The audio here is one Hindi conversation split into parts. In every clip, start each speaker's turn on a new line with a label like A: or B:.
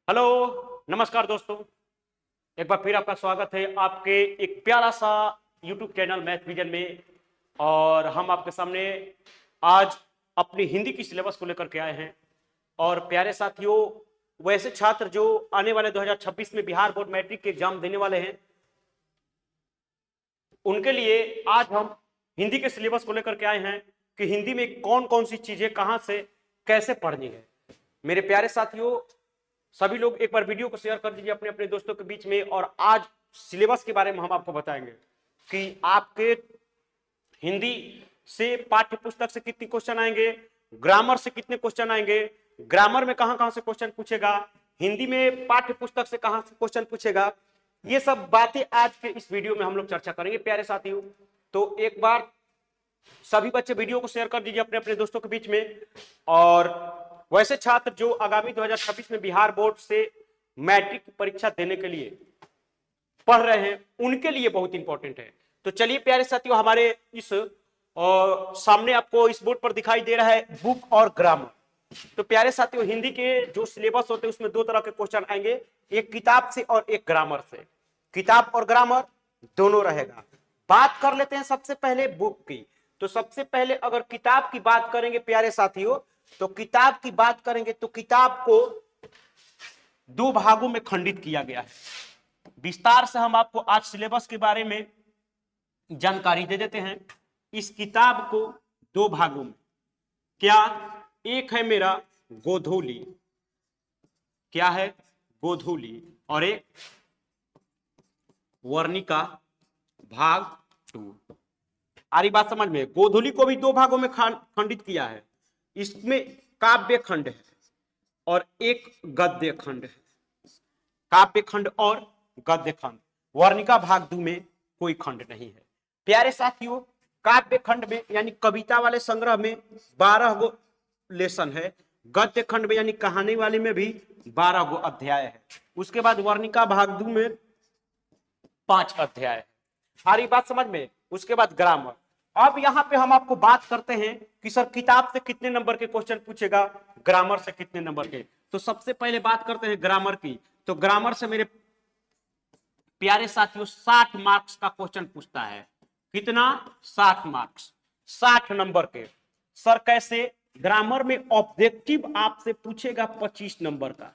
A: हेलो नमस्कार दोस्तों। एक बार फिर आपका स्वागत है आपके एक प्यारा सा यूट्यूब चैनल मैथ विजन में। और हम आपके सामने आज अपनी हिंदी की सिलेबस को लेकर के आए हैं। और प्यारे साथियों, वैसे छात्र जो आने वाले 2026 में बिहार बोर्ड मैट्रिक के एग्जाम देने वाले हैं, उनके लिए आज हम हिंदी के सिलेबस को लेकर के आए हैं कि हिंदी में कौन कौन सी चीजें कहां से कैसे पढ़नी है। मेरे प्यारे साथियों, सभी लोग एक बार वीडियो को शेयर कर दीजिए अपने अपने दोस्तों के बीच में। और आज सिलेबस के बारे में हम आपको बताएंगे कि आपके हिंदी से पाठ्य पुस्तक से कितने क्वेश्चन आएंगे, ग्रामर से कितने क्वेश्चन आएंगे, ग्रामर में कहां कहां से क्वेश्चन पूछेगा, हिंदी में पाठ्य पुस्तक से कहां से क्वेश्चन पूछेगा। ये सब बातें आज के इस वीडियो में हम लोग चर्चा करेंगे प्यारे साथियों। तो एक बार सभी बच्चे वीडियो को शेयर कर दीजिए अपने अपने दोस्तों के बीच में। और वैसे छात्र जो आगामी 2026 में बिहार बोर्ड से मैट्रिक की परीक्षा देने के लिए पढ़ रहे हैं, उनके लिए बहुत इंपॉर्टेंट है। तो चलिए प्यारे साथियों, हमारे इस सामने आपको इस बोर्ड पर दिखाई दे रहा है बुक और ग्रामर। तो प्यारे साथियों, हिंदी के जो सिलेबस होते हैं उसमें दो तरह के क्वेश्चन आएंगे, एक किताब से और एक ग्रामर से। किताब और ग्रामर दोनों रहेगा। बात कर लेते हैं सबसे पहले बुक की। तो सबसे पहले अगर किताब की बात करेंगे प्यारे साथियों, तो किताब की बात करेंगे तो किताब को दो भागों में खंडित किया गया है। विस्तार से हम आपको आज सिलेबस के बारे में जानकारी दे देते हैं। इस किताब को दो भागों में, क्या, एक है मेरा गोधूली, क्या है गोधूली, और एक वर्णिका भाग 2। आ रही बात समझ में? गोधूली को भी दो भागों में खंडित किया है। इसमें काव्य खंड है और एक गद्य खंड है। काव्य खंड और गद्य खंड। वर्णिका भाग 2 में कोई खंड नहीं है। प्यारे साथियों, काव्य खंड में यानी कविता वाले संग्रह में 12 गो लेसन है। गद्य खंड में यानी कहानी वाले में भी 12 गो अध्याय है। उसके बाद वर्णिका भाग 2 में 5 अध्याय है। सारी बात समझ में? उसके बाद ग्रामर। अब यहां पे हम आपको बात करते हैं कि सर किताब से कितने नंबर के क्वेश्चन पूछेगा, ग्रामर से कितने नंबर के। तो सबसे पहले बात करते हैं ग्रामर की। तो ग्रामर से मेरे प्यारे साथियों 60 मार्क्स का क्वेश्चन पूछता है। कितना? 60 मार्क्स, 60 नंबर के। सर कैसे? ग्रामर में ऑब्जेक्टिव आपसे पूछेगा 25 नंबर का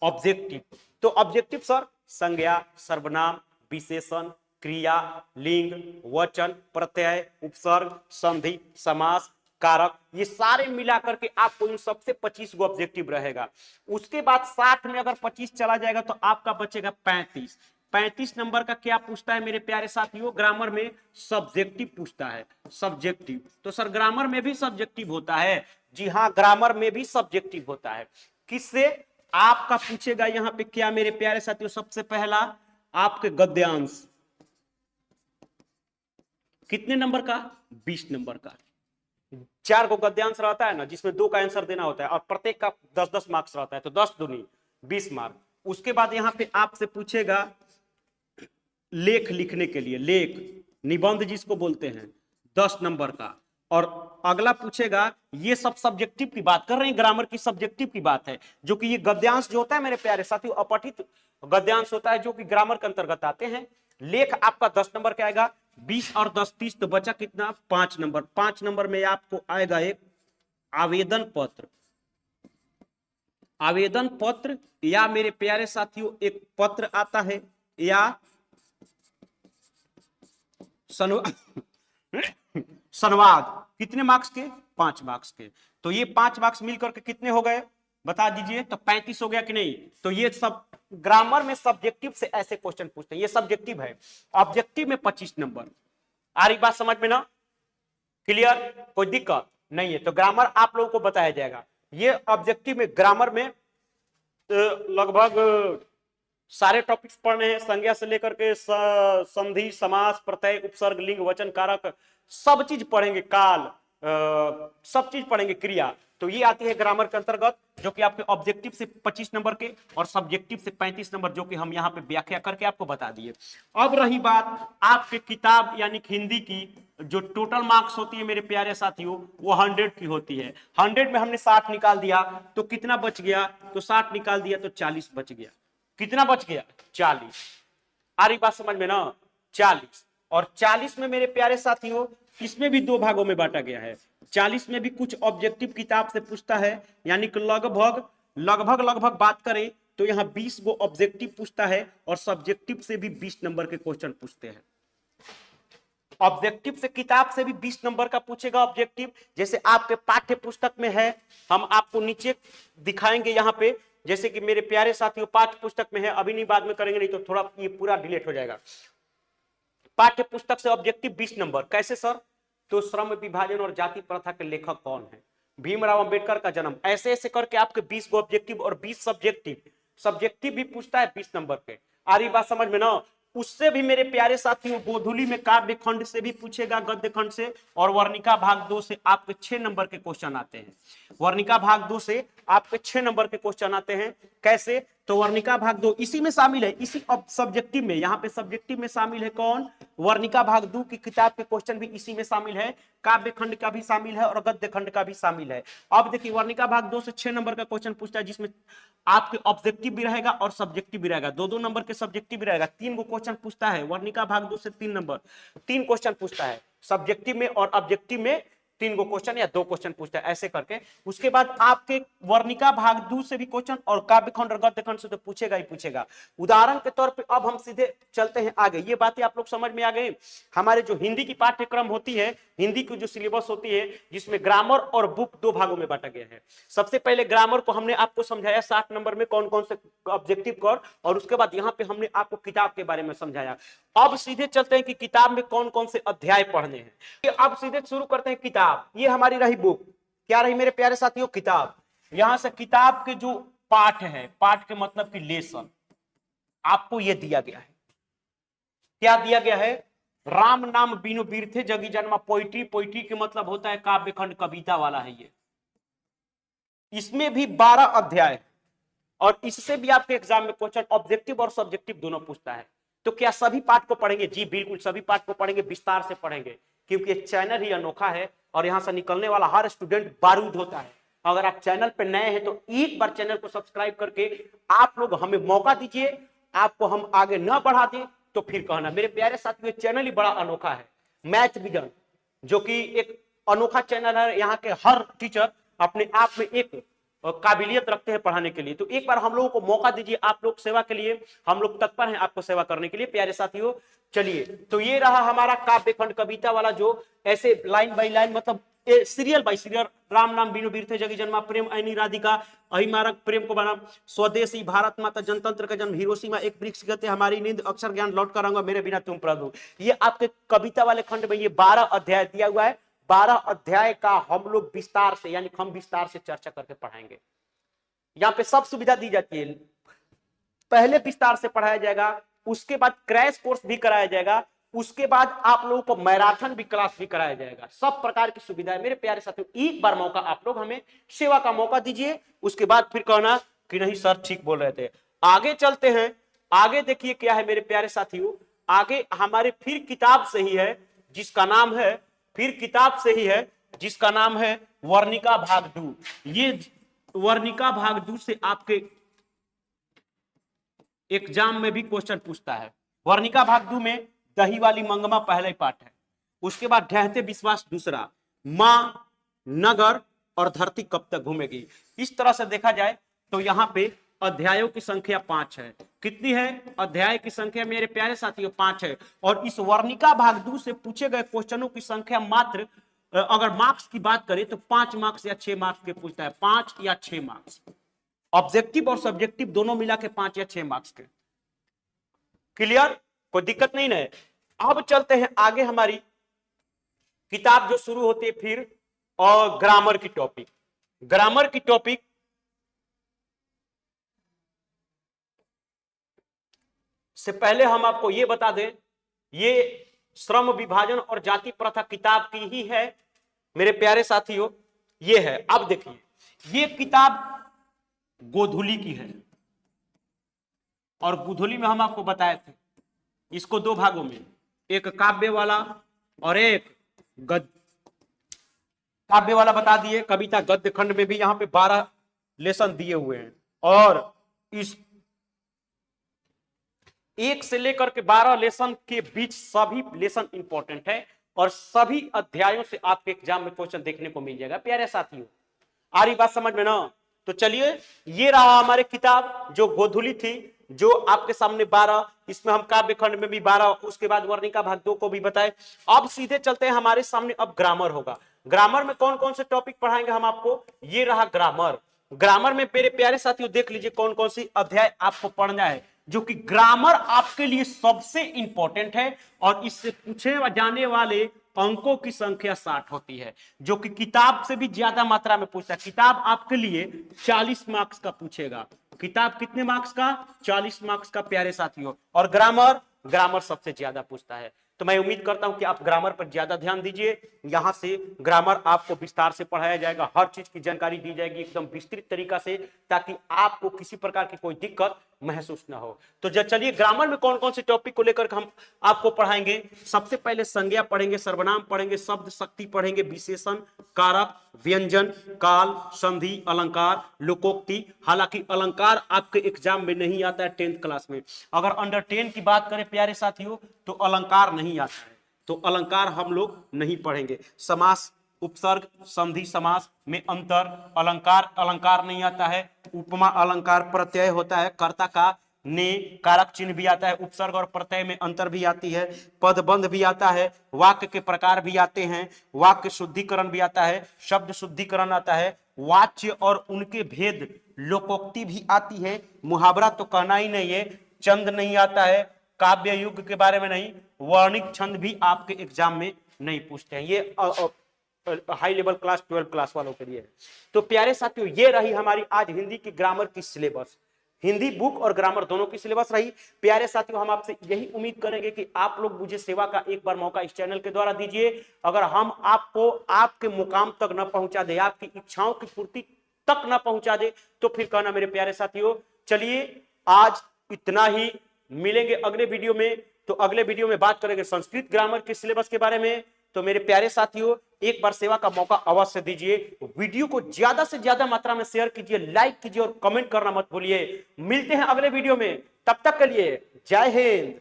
A: ऑब्जेक्टिव। तो ऑब्जेक्टिव सर संज्ञा, सर्वनाम, विशेषण, क्रिया, लिंग, वचन, प्रत्यय, उपसर्ग, संधि, समास, कारक, ये सारे मिलाकर के आपको इन सबसे 25 गो ऑब्जेक्टिव रहेगा। उसके बाद 60 में अगर 25 चला जाएगा तो आपका बचेगा 35। 35 नंबर का क्या पूछता है मेरे प्यारे साथियों? ग्रामर में सब्जेक्टिव पूछता है। सब्जेक्टिव। तो सर ग्रामर में भी सब्जेक्टिव होता है? जी हाँ, ग्रामर में भी सब्जेक्टिव होता है। किससे? आपका पूछेगा यहां पे क्या मेरे प्यारे साथियों? सबसे पहला आपके गद्यांश। कितने नंबर का? 20 नंबर का। 4 को गद्यांश रहता है ना, जिसमें 2 का आंसर देना होता है और प्रत्येक का 10-10 मार्क्स रहता है। तो 10 दूनी 20 मार्क। उसके बाद यहां पे आपसे पूछेगा लेख लिखने के लिए, लेख, निबंध जिसको बोलते हैं, 10 नंबर का। और अगला पूछेगा, ये सब सब्जेक्टिव की बात कर रहे हैं, ग्रामर की सब्जेक्टिव की बात है, जो कि ये गद्यांश जो होता है मेरे प्यारे साथियों, अपठित गद्यांश होता है जो कि ग्रामर के अंतर्गत आते हैं। लेख आपका 10 नंबर का आएगा। 20 और 10 30, तो बचा कितना? 5 नंबर। 5 नंबर में आपको आएगा एक आवेदन पत्र। आवेदन पत्र या मेरे प्यारे साथियों एक पत्र आता है, या संवाद। कितने मार्क्स के? 5 मार्क्स के। तो ये 5 मार्क्स मिलकर के कितने हो गए बता दीजिए? तो 35 हो गया कि नहीं? तो ये सब ग्रामर में सब्जेक्टिव से ऐसे क्वेश्चन पूछते हैं। ये सब्जेक्टिव है। ऑब्जेक्टिव में 25 नंबर। आ रही बात समझ में ना? क्लियर? कोई दिक्कत नहीं है। तो ग्रामर आप लोगों को बताया जाएगा। ये ऑब्जेक्टिव में ग्रामर में लगभग सारे टॉपिक्स पढ़ने हैं, संज्ञा से लेकर के संधि, समास, प्रत्यय, उपसर्ग, लिंग, वचन, कारक, सब चीज पढ़ेंगे। काल, सब चीज पढ़ेंगे। क्रिया, तो ये आती है ग्रामर के अंतर्गत, जो कि आपके ऑब्जेक्टिव से 25 नंबर के और सब्जेक्टिव से 35 नंबर, जो कि हम यहाँ पे व्याख्या करके आपको बता दिए। अब रही बात आपके किताब यानी हिंदी की, जो टोटल मार्क्स होती है मेरे प्यारे साथियों वो 100 की होती है। 100 में हमने 60 निकाल दिया तो कितना बच गया, तो 60 निकाल दिया तो 40 बच गया। कितना बच गया, 40। आ रही बात समझ में ना, 40। और 40 में मेरे प्यारे साथियों इसमें भी दो भागों में बांटा गया है। 40 में भी कुछ ऑब्जेक्टिव किताब से पूछता है, यानी कि लगभग बात करें तो यहाँ 20 गो ऑब्जेक्टिव पूछता है और सब्जेक्टिव से भी 20 नंबर के क्वेश्चन पूछते हैं। ऑब्जेक्टिव से किताब से भी 20 नंबर का पूछेगा ऑब्जेक्टिव, जैसे आपके पाठ्य पुस्तक में है, हम आपको नीचे दिखाएंगे यहाँ पे, जैसे कि मेरे प्यारे साथियों पाठ्य पुस्तक में है, अभी नहीं बाद में करेंगे नहीं तो थोड़ा ये पूरा डिलीट हो जाएगा। पाठ्य पुस्तक से ऑब्जेक्टिव 20 नंबर, कैसे सर, तो श्रम विभाजन और जाति प्रथा के लेखक कौन है, भीमराव अंबेडकर का जन्म, ऐसे ऐसे करके आपके 20 को ऑब्जेक्टिव और 20 सब्जेक्टिव भी पूछता है 20 नंबर के। आ रही बात समझ में ना। उससे भी मेरे प्यारे साथियों गोधूली में काव्य खंड से भी पूछेगा, गद्य खंड से, और वर्णिका भाग 2 से आपके 6 नंबर के क्वेश्चन आते हैं। वर्णिका भाग 2 से आपके 6 नंबर के क्वेश्चन आते हैं। कैसे, तो वर्णिका भाग 2 इसी में शामिल है, इसी सब्जेक्टिव में, यहाँ पे सब्जेक्टिव में शामिल है कौन, वर्णिका भाग 2 की किताब के क्वेश्चन भी इसी में शामिल है, काव्य खंड का भी शामिल है और गद्य खंड का भी शामिल है। अब देखिए वर्णिका भाग 2 से 6 नंबर का क्वेश्चन पूछता है, जिसमें आपके ऑब्जेक्टिव भी रहेगा और सब्जेक्टिव भी रहेगा, दो नंबर के सब्जेक्टिव भी रहेगा। 3 गो क्वेश्चन पूछता है वर्णिका भाग 2 से, 3 नंबर 3 क्वेश्चन पूछता है सब्जेक्टिव में, और ऑब्जेक्टिव में 3 गो क्वेश्चन या 2 क्वेश्चन पूछता है, ऐसे करके। उसके बाद आपके वर्णिका भाग 2 से भी क्वेश्चन और काव्य खंड और गद्य खंड से तो पूछेगा ही पूछेगा। उदाहरण के तौर पे अब हम सीधे चलते हैं आगे, ये बातें आप लोग समझ में आ गई। हमारे जो हिंदी की पाठ्यक्रम होती है, हिंदी की जो सिलेबस होती है, जिसमें ग्रामर और बुक 2 भागों में बांटा गया है। सबसे पहले ग्रामर को हमने आपको समझाया 60 नंबर में कौन कौन से ऑब्जेक्टिव कर, और उसके बाद यहाँ पे हमने आपको किताब के बारे में समझाया। अब सीधे चलते हैं कि किताब में कौन कौन से अध्याय पढ़ने हैं। अब सीधे शुरू करते हैं किताब, ये हमारी रही बुक, क्या रही मेरे प्यारे साथियों, किताब। यहां से किताब के जो पाठ है, पाठ के मतलब कि लेसन, आपको ये दिया गया है। क्या दिया गया है, राम नाम बीनु बीरथे जगी जन्मा, पोइट्री, पोइट्री के मतलब होता है काव्य खंड, कविता वाला है ये। इसमें भी 12 अध्याय, और इससे भी आपके एग्जाम में क्वेश्चन ऑब्जेक्टिव और सब्जेक्टिव दोनों पूछता है। तो क्या सभी पाठ को पढ़ेंगे, जी बिल्कुल सभी पाठ को पढ़ेंगे, विस्तार से पढ़ेंगे, क्योंकि चैनल ही अनोखा है और यहां से निकलने वाला हर स्टूडेंट बारूद होता है। अगर आप चैनल पर नए हैं तो एक बार चैनल को सब्सक्राइब करके आप लोग हमें मौका दीजिए, आपको हम आगे न बढ़ा दें तो फिर कहना। मेरे प्यारे साथियों चैनल ही बड़ा अनोखा है, मैथ विजन, जो कि एक अनोखा चैनल है। यहाँ के हर टीचर अपने आप में एक काबिलियत रखते हैं पढ़ाने के लिए। तो एक बार हम लोगों को मौका दीजिए, आप लोग सेवा के लिए, हम लोग तत्पर हैं आपको सेवा करने के लिए प्यारे साथियों। चलिए, तो ये रहा हमारा काव्य खंड कविता वाला, जो ऐसे लाइन बाय लाइन, मतलब सीरियल बाय सीरियल, राम नाम बीनु बीरथे जगी जन्मा, प्रेम ऐनी राधिका, अहिमारक प्रेम को बना, स्वदेशी, भारत माता, जनतंत्र का जन्म, हिरोशिमा, एक वृक्ष गते, हमारी नींद, अक्षर ज्ञान, लौट कर आऊंगा, मेरे बिना तुम प्रभु। ये आपके कविता वाले खंड में ये 12 अध्याय दिया हुआ है। 12 अध्याय का हम लोग विस्तार से, यानी हम विस्तार से चर्चा करके पढ़ाएंगे। यहाँ पे सब सुविधा दी जाती है, पहले विस्तार से पढ़ाया जाएगा, उसके बाद क्रैश कोर्स भी कराया जाएगा, उसके बाद आप लोगों को मैराथन भी क्लास भी कराया जाएगा। सब प्रकार की सुविधाएं मेरे प्यारे साथियों, एक बार मौका आप लोग हमें सेवा का मौका दीजिए, उसके बाद फिर कहना कि नहीं सर ठीक बोल रहे थे। आगे चलते हैं, आगे देखिए क्या है मेरे प्यारे साथियों, आगे हमारे फिर किताब से ही है, जिसका नाम है, फिर किताब से ही है जिसका नाम है वर्णिका भाग 2। ये वर्णिका भाग 2 से आपके एग्जाम में भी क्वेश्चन पूछता है। वर्णिका भाग 2 में दही वाली मंगमा पहले पाठ है, उसके बाद ढहते विश्वास दूसरा, मां, नगर और धरती कब तक घूमेगी। इस तरह से देखा जाए तो यहाँ पे अध्यायों की संख्या 5 है। कितनी है, अध्याय की संख्या मेरे प्यारे साथियों 5 है। और इस वर्णिका भाग 2 से पूछे गए क्वेश्चनों की संख्या मात्र, अगर मार्क्स की बात करें तो 5 मार्क्स या 6 मार्क्स के पूछता है, 5 या 6 मार्क्स, ऑब्जेक्टिव और सब्जेक्टिव दोनों मिला के 5 या 6 मार्क्स के। क्लियर, कोई दिक्कत नहीं है। अब चलते हैं आगे, हमारी किताब जो शुरू होती है फिर, और ग्रामर की टॉपिक, ग्रामर की टॉपिक से पहले हम आपको यह बता दें, ये श्रम विभाजन और जाति प्रथा किताब की ही है मेरे प्यारे साथियों, ये है। अब देखिए ये किताब गोधुली की है और गोधुली में हम आपको बताए थे इसको दो भागों में, एक काव्य वाला और एक गद्य। काव्य वाला बता दिए, कविता गद्य खंड में भी यहाँ पे 12 लेसन दिए हुए हैं और इस 1 से लेकर के 12 लेसन के बीच सभी लेसन इंपॉर्टेंट है और सभी अध्यायों से आपके एग्जाम में क्वेश्चन देखने को मिल जाएगा प्यारे साथियों। आ रही बात समझ में ना? तो चलिए, ये रहा हमारे किताब जो गोधुली थी, जो आपके सामने 12, इसमें हम काव्य खंड में भी 12, उसके बाद वर्णिका भाग 2 को भी बताए। अब सीधे चलते हैं हमारे सामने, अब ग्रामर होगा। ग्रामर में कौन कौन से टॉपिक पढ़ाएंगे हम आपको, ये रहा ग्रामर। ग्रामर में मेरे प्यारे साथियों देख लीजिए कौन कौन सी अध्याय आपको पढ़ना है, जो कि ग्रामर आपके लिए सबसे इंपॉर्टेंट है और इससे पूछे जाने वाले अंकों की संख्या 60 होती है, जो कि किताब से भी ज्यादा मात्रा में पूछता है। किताब आपके लिए 40 मार्क्स का पूछेगा। किताब कितने मार्क्स का? 40 मार्क्स का प्यारे साथियों। और ग्रामर सबसे ज्यादा पूछता है। तो मैं उम्मीद करता हूं कि आप ग्रामर पर ज्यादा ध्यान दीजिए। यहां से ग्रामर आपको विस्तार से पढ़ाया जाएगा, हर चीज की जानकारी दी जाएगी एकदम विस्तृत तरीका से, ताकि आपको किसी प्रकार की कोई दिक्कत महसूस ना हो। तो चलिए, ग्रामर में कौन कौन से टॉपिक को लेकर हम आपको पढ़ाएंगे। सबसे पहले संज्ञा पढ़ेंगे, सर्वनाम पढ़ेंगे, शब्द शक्ति पढ़ेंगे, विशेषण, कारक, व्यंजन, काल, संधि, अलंकार, लोकोक्ति। हालांकि अलंकार आपके एग्जाम में नहीं आता है 10th क्लास में। अगर अंडर 10 की बात करें प्यारे साथियों तो अलंकार नहीं आता है, तो अलंकार हम लोग नहीं पढ़ेंगे। समास, उपसर्ग, संधि समास में अंतर, अलंकार नहीं आता है। उपमा अलंकार प्रत्यय होता है, कर्ता का ने, कारक चिन्ह भी आता है, उपसर्ग और प्रत्यय में अंतर भी आती है, पदबंध भी आता है, वाक्य के प्रकार भी आते हैं, वाक्य शुद्धिकरण भी आता है, शब्द शुद्धिकरण आता है, वाच्य और उनके भेद, लोकोक्ति भी आती है, मुहावरा तो कहना ही नहीं है, चंद नहीं आता है, काव्य युग के बारे में नहीं, वर्णिक छंद भी आपके एग्जाम में नहीं पूछते हैं। ये हाई लेवल क्लास 12 क्लास वालों के लिए है। तो प्यारे साथियों, ये रही हमारी आज हिंदी की ग्रामर की सिलेबस। हिंदी बुक और ग्रामर दोनों की सिलेबस रही। प्यारे साथियों, हम आपसे यही उम्मीद करेंगे कि आप लोग मुझे सेवा का एक बार मौका इस चैनल के द्वारा दीजिए। अगर हम आपको आपके मुकाम तक न पहुंचा दे, आपकी इच्छाओं की पूर्ति तक न पहुंचा दे, तो फिर कहना मेरे प्यारे साथियों। चलिए, आज इतना ही। मिलेंगे अगले वीडियो में। तो अगले वीडियो में बात करेंगे संस्कृत ग्रामर के सिलेबस के बारे में। तो मेरे प्यारे साथियों, एक बार सेवा का मौका अवश्य दीजिए। वीडियो को ज्यादा से ज्यादा मात्रा में शेयर कीजिए, लाइक कीजिए और कमेंट करना मत भूलिए। मिलते हैं अगले वीडियो में, तब तक के लिए जय हिंद।